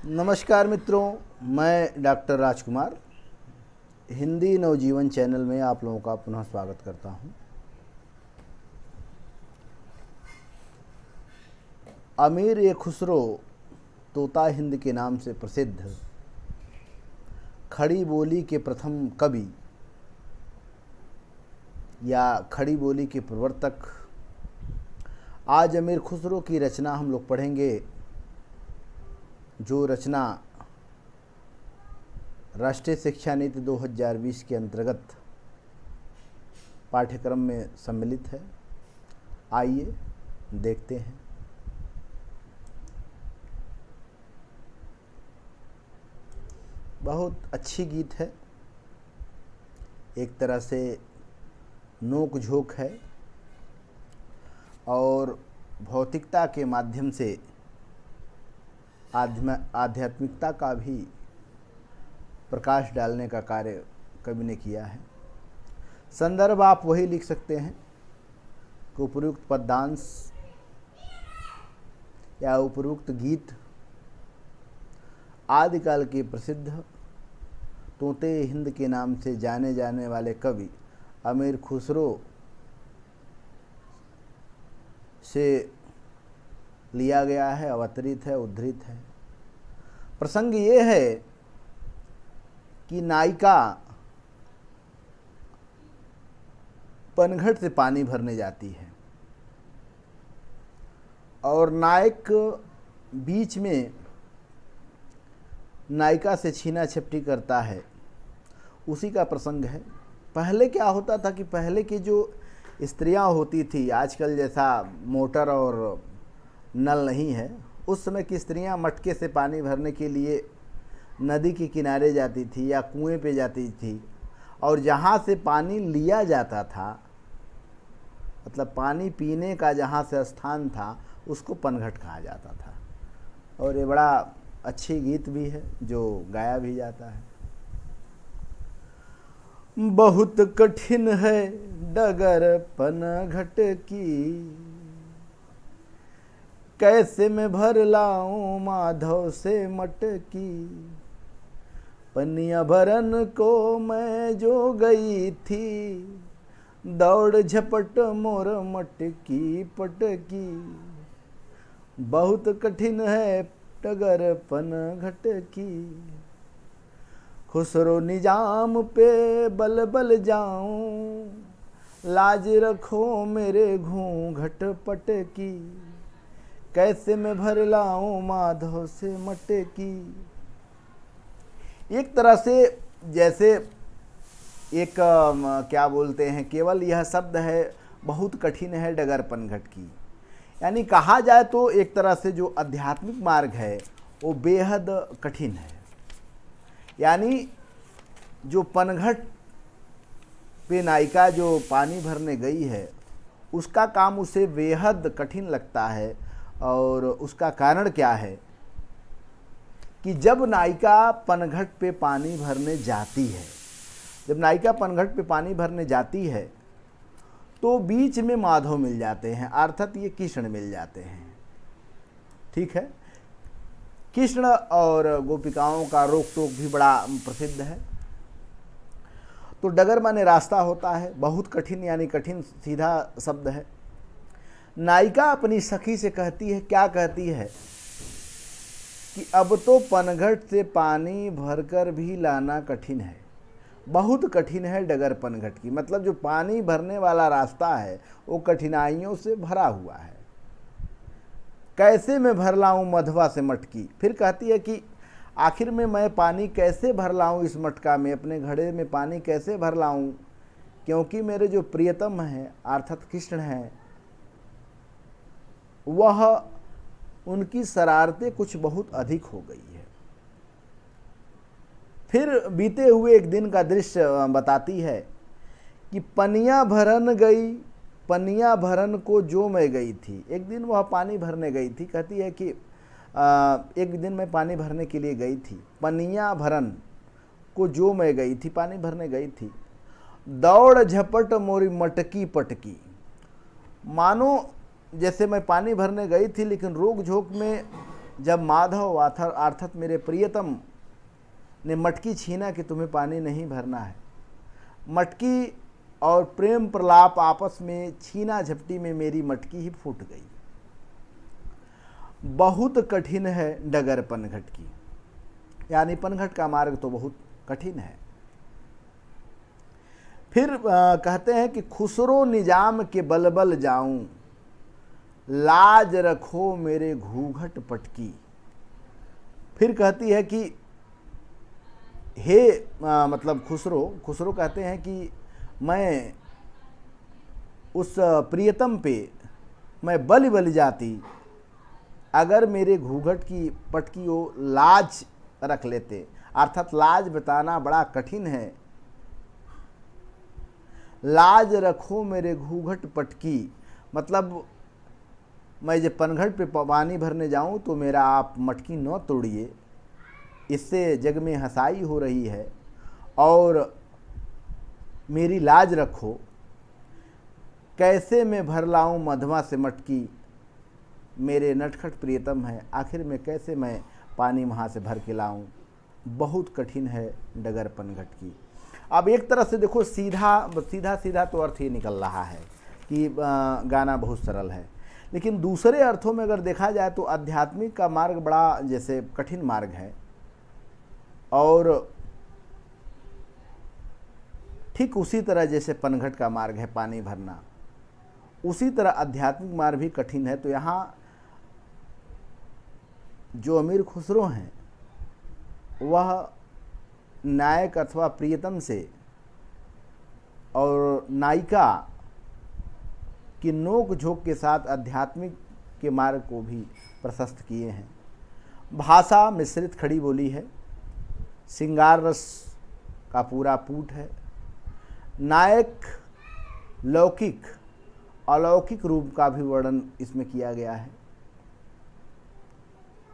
नमस्कार मित्रों, मैं डॉक्टर राजकुमार हिंदी नवजीवन चैनल में आप लोगों का पुनः स्वागत करता हूं। अमीर ए खुसरो तोता हिंद के नाम से प्रसिद्ध खड़ी बोली के प्रथम कवि या खड़ी बोली के प्रवर्तक आज अमीर खुसरो की रचना हम लोग पढ़ेंगे, जो रचना राष्ट्रीय शिक्षा नीति 2020 के अंतर्गत पाठ्यक्रम में सम्मिलित है। आइए देखते हैं। बहुत अच्छी गीत है, एक तरह से नोक झोंक है और भौतिकता के माध्यम से आध्यात्मिकता का भी प्रकाश डालने का कार्य कवि ने किया है। संदर्भ आप वही लिख सकते हैं कि उपयुक्त पद्यांश या उपयुक्त गीत आदिकाल के प्रसिद्ध तोते हिंद के नाम से जाने जाने वाले कवि अमीर खुसरो से लिया गया है, अवतरित है, उद्धृत है। प्रसंग ये है कि नायिका पनघट से पानी भरने जाती है और नायक बीच में नायिका से छीना झपटी करता है, उसी का प्रसंग है। पहले क्या होता था कि पहले की जो स्त्रियां होती थी, आजकल जैसा मोटर और नल नहीं है, उस समय की स्त्रियां मटके से पानी भरने के लिए नदी के किनारे जाती थी या कुएं पे जाती थी, और जहाँ से पानी लिया जाता था, मतलब पानी पीने का जहाँ से स्थान था, उसको पनघट कहा जाता था। और ये बड़ा अच्छी गीत भी है जो गाया भी जाता है। बहुत कठिन है डगर पनघट की, कैसे मैं भर लाऊं माधव से मटकी। पनिया भरन को मैं जो गई थी, दौड़ झपट मोर मटकी पटकी। बहुत कठिन है डगर पनघट की, खुसरो निजाम पे बल बल जाऊं। लाज रखो मेरे घूंघट पटकी, कैसे मैं भर लाऊं माधव से मटकी। एक तरह से जैसे एक क्या बोलते हैं, केवल यह शब्द है बहुत कठिन है डगर पनघट की, यानी कहा जाए तो एक तरह से जो आध्यात्मिक मार्ग है वो बेहद कठिन है। यानी जो पनघट पे नायिका जो पानी भरने गई है, उसका काम उसे बेहद कठिन लगता है। और उसका कारण क्या है कि जब नायिका पनघट पे पानी भरने जाती है, जब नायिका पनघट पे पानी भरने जाती है तो बीच में माधव मिल जाते हैं, अर्थात ये कृष्ण मिल जाते हैं। ठीक है, कृष्ण और गोपिकाओं का रोक टोक भी बड़ा प्रसिद्ध है। तो डगर माने रास्ता होता है, बहुत कठिन यानी कठिन सीधा शब्द है। नायिका अपनी सखी से कहती है, क्या कहती है कि अब तो पनघट से पानी भरकर भी लाना कठिन है, बहुत कठिन है डगर पनघट की। मतलब जो पानी भरने वाला रास्ता है वो कठिनाइयों से भरा हुआ है। कैसे मैं भर लाऊं मधवा से मटकी। फिर कहती है कि आखिर में मैं पानी कैसे भर लाऊं इस मटका में, अपने घड़े में पानी कैसे भर लाऊं, क्योंकि मेरे जो प्रियतम हैं अर्थात कृष्ण हैं, वह उनकी शरारतें कुछ बहुत अधिक हो गई है। फिर बीते हुए एक दिन का दृश्य बताती है कि पनिया भरन गई, पनिया भरन को जो मैं गई थी। एक दिन वह पानी भरने गई थी, कहती है कि एक दिन मैं पानी भरने के लिए गई थी, पनिया भरन को जो मैं गई थी, पानी भरने गई थी। दौड़ झपट मोरी मटकी पटकी, मानो जैसे मैं पानी भरने गई थी, लेकिन रोक झोंक में जब माधव अर्थात मेरे प्रियतम ने मटकी छीना कि तुम्हें पानी नहीं भरना है। मटकी और प्रेम प्रलाप आपस में छीना झपटी में मेरी मटकी ही फूट गई। बहुत कठिन है डगर पनघट की, यानी पनघट का मार्ग तो बहुत कठिन है। फिर कहते हैं कि खुसरो निजाम के बलबल जाऊं, लाज रखो मेरे घूंघट पटकी। फिर कहती है कि हे मतलब खुसरो कहते हैं कि मैं उस प्रियतम पे मैं बलि बलि जाती अगर मेरे घूंघट की पटकी वो लाज रख लेते। अर्थात लाज बताना बड़ा कठिन है। लाज रखो मेरे घूंघट पटकी, मतलब मैं जब पनघट पे पानी भरने जाऊं तो मेरा आप मटकी न तोड़िए, इससे जग में हंसाई हो रही है, और मेरी लाज रखो। कैसे मैं भर लाऊं मधवा से मटकी, मेरे नटखट प्रियतम है, आखिर में कैसे मैं पानी वहाँ से भर के लाऊं। बहुत कठिन है डगर पनघट की। अब एक तरह से देखो, सीधा तो अर्थ ये निकल रहा है कि गाना बहुत सरल है, लेकिन दूसरे अर्थों में अगर देखा जाए तो आध्यात्मिक का मार्ग बड़ा जैसे कठिन मार्ग है, और ठीक उसी तरह जैसे पनघट का मार्ग है पानी भरना, उसी तरह आध्यात्मिक मार्ग भी कठिन है। तो यहाँ जो अमीर खुसरो हैं वह नायक अथवा प्रियतम से और नायिका की नोक झोंक के साथ आध्यात्मिक के मार्ग को भी प्रशस्त किए हैं। भाषा मिश्रित खड़ी बोली है, श्रृंगार रस का पूरा पूट है। नायक लौकिक अलौकिक रूप का भी वर्णन इसमें किया गया है,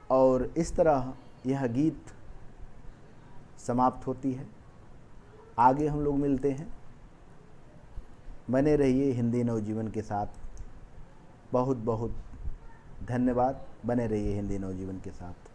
और इस तरह यह गीत समाप्त होती है। आगे हम लोग मिलते हैं। बने रहिए हिंदी नवजीवन के साथ। बहुत बहुत धन्यवाद। बने रहिए हिंदी नवजीवन के साथ।